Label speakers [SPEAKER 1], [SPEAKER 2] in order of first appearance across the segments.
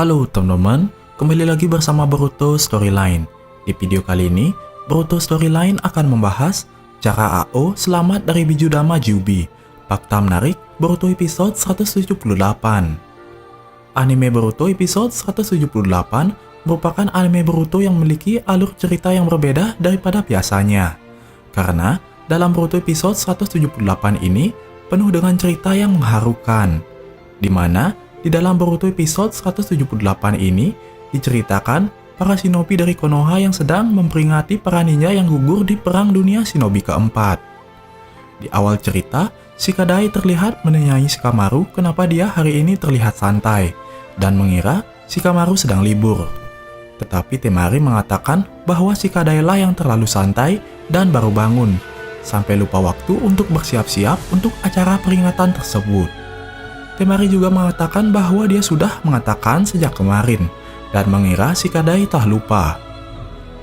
[SPEAKER 1] Halo teman-teman, kembali lagi bersama Boruto Storyline. Di video kali ini, Boruto Storyline akan membahas cara AO selamat dari Bijudama Jubi. Fakta menarik Boruto episode 178. Anime Boruto episode 178 merupakan anime Boruto yang memiliki alur cerita yang berbeda daripada biasanya. Karena dalam Boruto episode 178 ini penuh dengan cerita yang mengharukan, di mana di dalam Boruto episode 178 ini diceritakan para shinobi dari Konoha yang sedang memperingati para ninja yang gugur di Perang Dunia Shinobi keempat. Di awal cerita, Shikadai terlihat menanyai Shikamaru kenapa dia hari ini terlihat santai dan mengira Shikamaru sedang libur. Tetapi Temari mengatakan bahwa Shikadai lah yang terlalu santai dan baru bangun, sampai lupa waktu untuk bersiap-siap untuk acara peringatan tersebut. Temari juga mengatakan bahwa dia sudah mengatakan sejak kemarin dan mengira Shikadai telah lupa.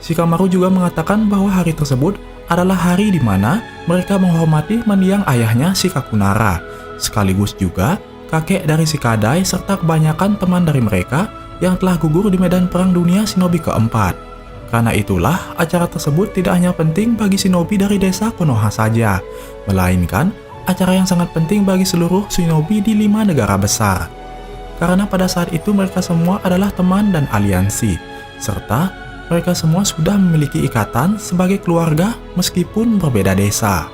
[SPEAKER 1] Shikamaru juga mengatakan bahwa hari tersebut adalah hari di mana mereka menghormati mendiang ayahnya Shikakunara, sekaligus juga kakek dari Shikadai serta kebanyakan teman dari mereka yang telah gugur di medan perang dunia Shinobi keempat. Karena itulah acara tersebut tidak hanya penting bagi shinobi dari desa Konoha saja, melainkan acara yang sangat penting bagi seluruh shinobi di 5 negara besar. Karena pada saat itu mereka semua adalah teman dan aliansi, serta mereka semua sudah memiliki ikatan sebagai keluarga meskipun berbeda desa.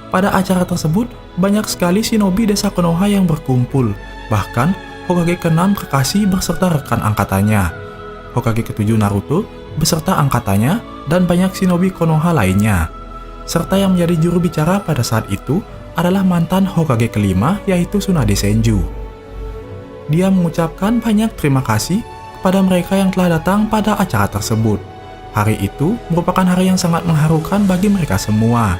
[SPEAKER 1] Pada acara tersebut, banyak sekali shinobi desa Konoha yang berkumpul, bahkan Hokage ke-6 Kakashi beserta rekan angkatannya, Hokage ke-7 Naruto beserta angkatannya, dan banyak shinobi Konoha lainnya. Serta yang menjadi juru bicara pada saat itu adalah mantan Hokage kelima yaitu Tsunade Senju. Dia mengucapkan banyak terima kasih kepada mereka yang telah datang pada acara tersebut. Hari itu merupakan hari yang sangat mengharukan bagi mereka semua.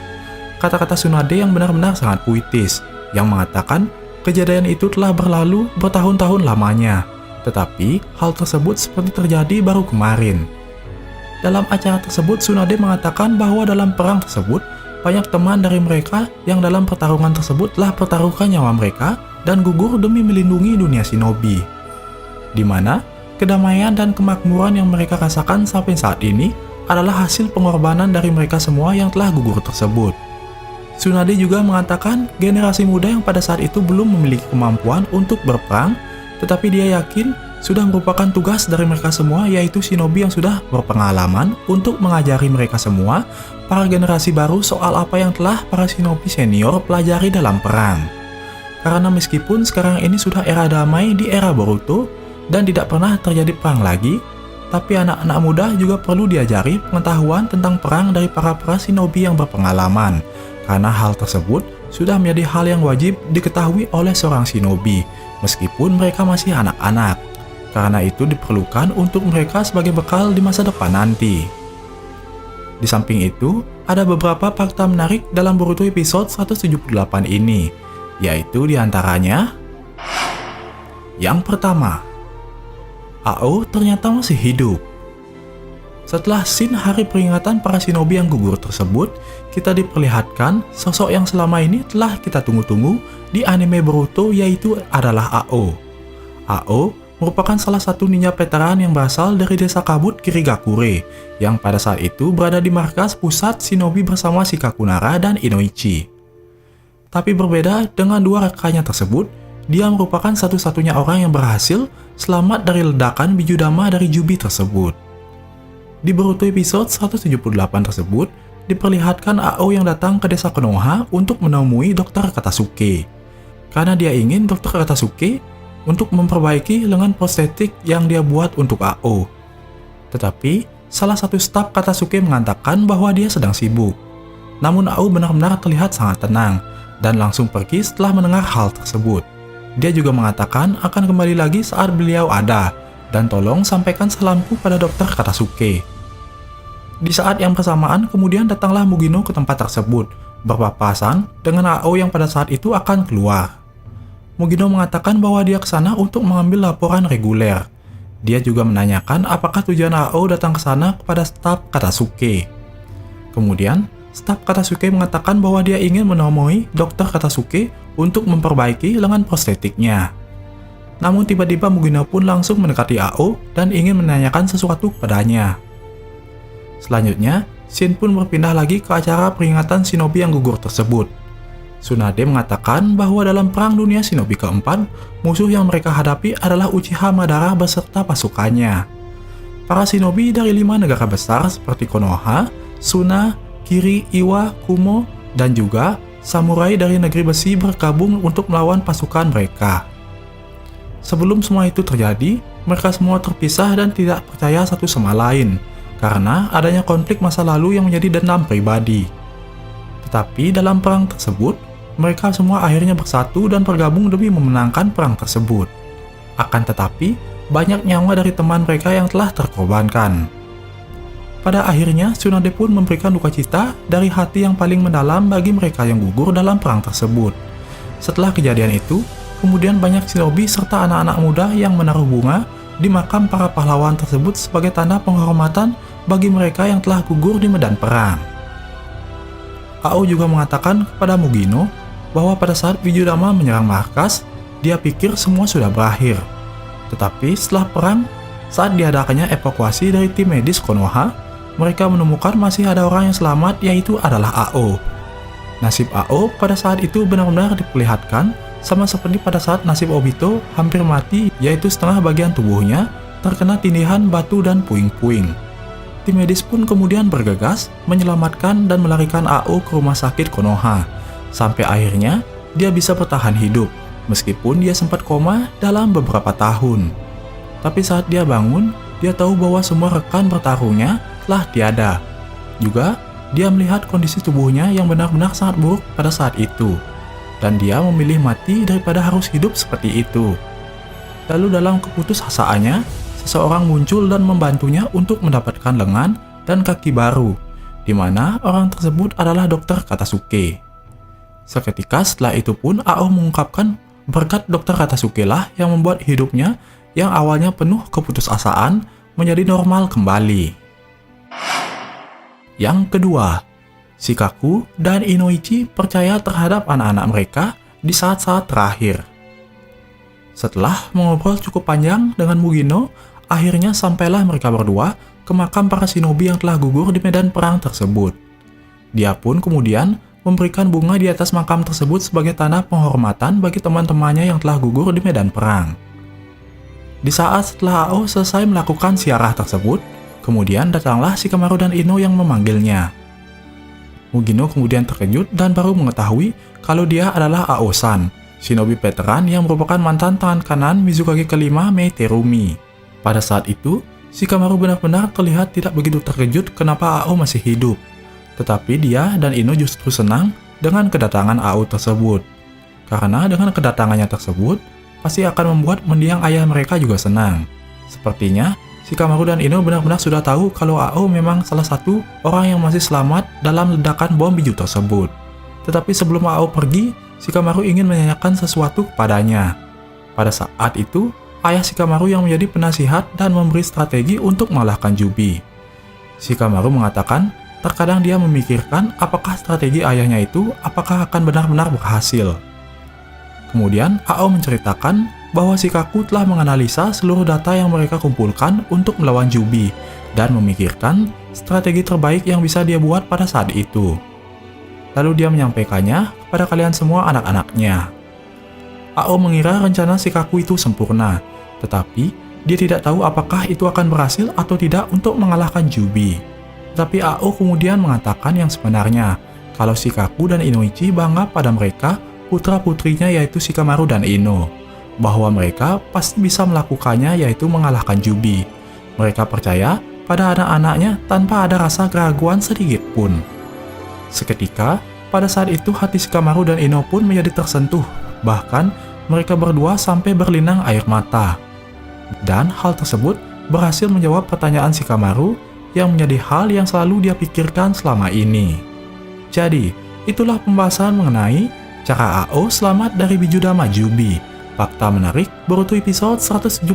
[SPEAKER 1] Kata-kata Tsunade yang benar-benar sangat puitis, yang mengatakan kejadian itu telah berlalu bertahun-tahun lamanya, tetapi hal tersebut seperti terjadi baru kemarin. Dalam acara tersebut, Tsunade mengatakan bahwa dalam perang tersebut, banyak teman dari mereka yang dalam pertarungan tersebut telah pertaruhkan nyawa mereka dan gugur demi melindungi dunia shinobi. Di mana kedamaian dan kemakmuran yang mereka rasakan sampai saat ini adalah hasil pengorbanan dari mereka semua yang telah gugur tersebut. Tsunade juga mengatakan generasi muda yang pada saat itu belum memiliki kemampuan untuk berperang, tetapi dia yakin sudah merupakan tugas dari mereka semua yaitu shinobi yang sudah berpengalaman untuk mengajari mereka semua, para generasi baru soal apa yang telah para shinobi senior pelajari dalam perang. Karena meskipun sekarang ini sudah era damai di era Boruto dan tidak pernah terjadi perang lagi, tapi anak-anak muda juga perlu diajari pengetahuan tentang perang dari para shinobi yang berpengalaman, karena hal tersebut sudah menjadi hal yang wajib diketahui oleh seorang shinobi meskipun mereka masih anak-anak. Karena itu diperlukan untuk mereka sebagai bekal di masa depan nanti. Di samping itu, ada beberapa fakta menarik dalam Boruto episode 178 ini, yaitu diantaranya: yang pertama, AO ternyata masih hidup. Setelah scene hari peringatan para shinobi yang gugur tersebut, kita diperlihatkan sosok yang selama ini telah kita tunggu-tunggu di anime Boruto, yaitu adalah AO. AO merupakan salah satu ninja veteran yang berasal dari desa kabut Kirigakure, yang pada saat itu berada di markas pusat shinobi bersama Shikakunara dan Inoichi. Tapi berbeda dengan dua rekannya tersebut, dia merupakan satu-satunya orang yang berhasil selamat dari ledakan Bijudama dari Jubi tersebut. Di Boruto episode 178 tersebut, diperlihatkan AO yang datang ke desa Konoha untuk menemui Dr. Katasuke. Karena dia ingin Dr. Katasuke untuk memperbaiki lengan prostetik yang dia buat untuk AO. Tetapi, salah satu staf Katasuke mengatakan bahwa dia sedang sibuk. Namun AO benar-benar terlihat sangat tenang, dan langsung pergi setelah mendengar hal tersebut. Dia juga mengatakan akan kembali lagi saat beliau ada, dan tolong sampaikan salamku pada Dr. Katasuke. Di saat yang bersamaan, kemudian datanglah Mugino ke tempat tersebut, berpapasan dengan AO yang pada saat itu akan keluar. Mugino mengatakan bahwa dia ke sana untuk mengambil laporan reguler. Dia juga menanyakan apakah tujuan AO datang ke sana kepada staf Katasuke. Kemudian, staf Katasuke mengatakan bahwa dia ingin menemui Dr. Katasuke untuk memperbaiki lengan prostetiknya. Namun tiba-tiba Mugino pun langsung mendekati Ao dan ingin menanyakan sesuatu kepadanya. Selanjutnya, Shin pun berpindah lagi ke acara peringatan shinobi yang gugur tersebut. Tsunade mengatakan bahwa dalam Perang Dunia Shinobi keempat, musuh yang mereka hadapi adalah Uchiha Madara beserta pasukannya. Para shinobi dari 5 negara besar seperti Konoha, Suna, Kiri, Iwa, Kumo, dan juga samurai dari negeri besi bergabung untuk melawan pasukan mereka. Sebelum semua itu terjadi, mereka semua terpisah dan tidak percaya satu sama lain, karena adanya konflik masa lalu yang menjadi dendam pribadi. Tetapi dalam perang tersebut, mereka semua akhirnya bersatu dan bergabung demi memenangkan perang tersebut. Akan tetapi, banyak nyawa dari teman mereka yang telah terkorbankan. Pada akhirnya, Tsunade pun memberikan duka cita dari hati yang paling mendalam bagi mereka yang gugur dalam perang tersebut. Setelah kejadian itu, kemudian banyak shinobi serta anak-anak muda yang menaruh bunga di makam para pahlawan tersebut sebagai tanda penghormatan bagi mereka yang telah gugur di medan perang. Ao juga mengatakan kepada Mugino bahwa pada saat Wijudama menyerang markas, dia pikir semua sudah berakhir. Tetapi setelah perang, saat diadakannya evakuasi dari tim medis Konoha, mereka menemukan masih ada orang yang selamat, yaitu adalah Ao. Nasib Ao pada saat itu benar-benar diperlihatkan sama seperti pada saat nasib Obito hampir mati, yaitu setengah bagian tubuhnya terkena tindihan batu dan puing-puing. Tim medis pun kemudian bergegas menyelamatkan dan melarikan Ao ke rumah sakit Konoha, sampai akhirnya dia bisa bertahan hidup, meskipun dia sempat koma dalam beberapa tahun. Tapi saat dia bangun, dia tahu bahwa semua rekan bertarungnya telah tiada. Juga, dia melihat kondisi tubuhnya yang benar-benar sangat buruk pada saat itu, dan dia memilih mati daripada harus hidup seperti itu. Lalu dalam keputusasaannya, seseorang muncul dan membantunya untuk mendapatkan lengan dan kaki baru, di mana orang tersebut adalah Dr. Katasuke. Seketika setelah itu pun Ao mengungkapkan berkat Dr. Katasuke lah yang membuat hidupnya yang awalnya penuh keputusasaan menjadi normal kembali. Yang kedua, Shikaku dan Inoichi percaya terhadap anak-anak mereka di saat-saat terakhir. Setelah mengobrol cukup panjang dengan Mugino, akhirnya sampailah mereka berdua ke makam para shinobi yang telah gugur di medan perang tersebut. Dia pun kemudian memberikan bunga di atas makam tersebut sebagai tanda penghormatan bagi teman-temannya yang telah gugur di medan perang. Di saat setelah Ao selesai melakukan ziarah tersebut, kemudian datanglah Shikamaru dan Ino yang memanggilnya. Mugino kemudian terkejut dan baru mengetahui kalau dia adalah Ao-san, shinobi veteran yang merupakan mantan tangan kanan Mizukage kelima Mei Terumi. Pada saat itu, Shikamaru benar-benar terlihat tidak begitu terkejut kenapa Ao masih hidup. Tetapi dia dan Ino justru senang dengan kedatangan Ao tersebut. Karena dengan kedatangannya tersebut, pasti akan membuat mendiang ayah mereka juga senang. Sepertinya, Shikamaru dan Ino benar-benar sudah tahu kalau Ao memang salah satu orang yang masih selamat dalam ledakan bom biju tersebut. Tetapi sebelum Ao pergi, Shikamaru ingin menanyakan sesuatu kepadanya. Pada saat itu, ayah Shikamaru yang menjadi penasihat dan memberi strategi untuk mengalahkan Jubi. Shikamaru mengatakan, terkadang dia memikirkan apakah strategi ayahnya itu apakah akan benar-benar berhasil. Kemudian Ao menceritakan bahwa Shikaku telah menganalisa seluruh data yang mereka kumpulkan untuk melawan Jubi dan memikirkan strategi terbaik yang bisa dia buat pada saat itu. Lalu dia menyampaikannya kepada kalian semua anak-anaknya. Ao mengira rencana Shikaku itu sempurna, tetapi dia tidak tahu apakah itu akan berhasil atau tidak untuk mengalahkan Jubi. Tapi Ao kemudian mengatakan yang sebenarnya, kalau Shikaku dan Inoichi bangga pada mereka, putra-putrinya yaitu Shikamaru dan Ino, bahwa mereka pasti bisa melakukannya yaitu mengalahkan Jubi. Mereka percaya pada anak-anaknya tanpa ada rasa keraguan sedikit pun. Seketika, pada saat itu hati Shikamaru dan Ino pun menjadi tersentuh, bahkan mereka berdua sampai berlinang air mata. Dan hal tersebut berhasil menjawab pertanyaan Shikamaru yang menjadi hal yang selalu dia pikirkan selama ini. Jadi, itulah pembahasan mengenai cara Ao selamat dari Bijudama Jubi. Fakta menarik Boruto episode 178.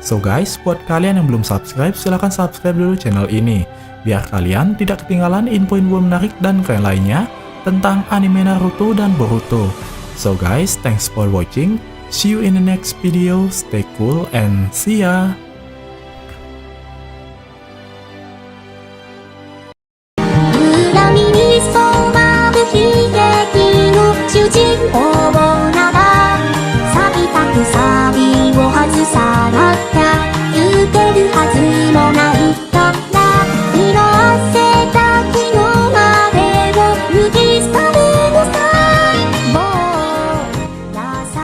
[SPEAKER 1] So guys, buat kalian yang belum subscribe, silahkan subscribe dulu channel ini, biar kalian tidak ketinggalan info-info menarik dan keren lainnya tentang anime Naruto dan Boruto. So guys, thanks for watching. See you in the next video, stay cool and see ya!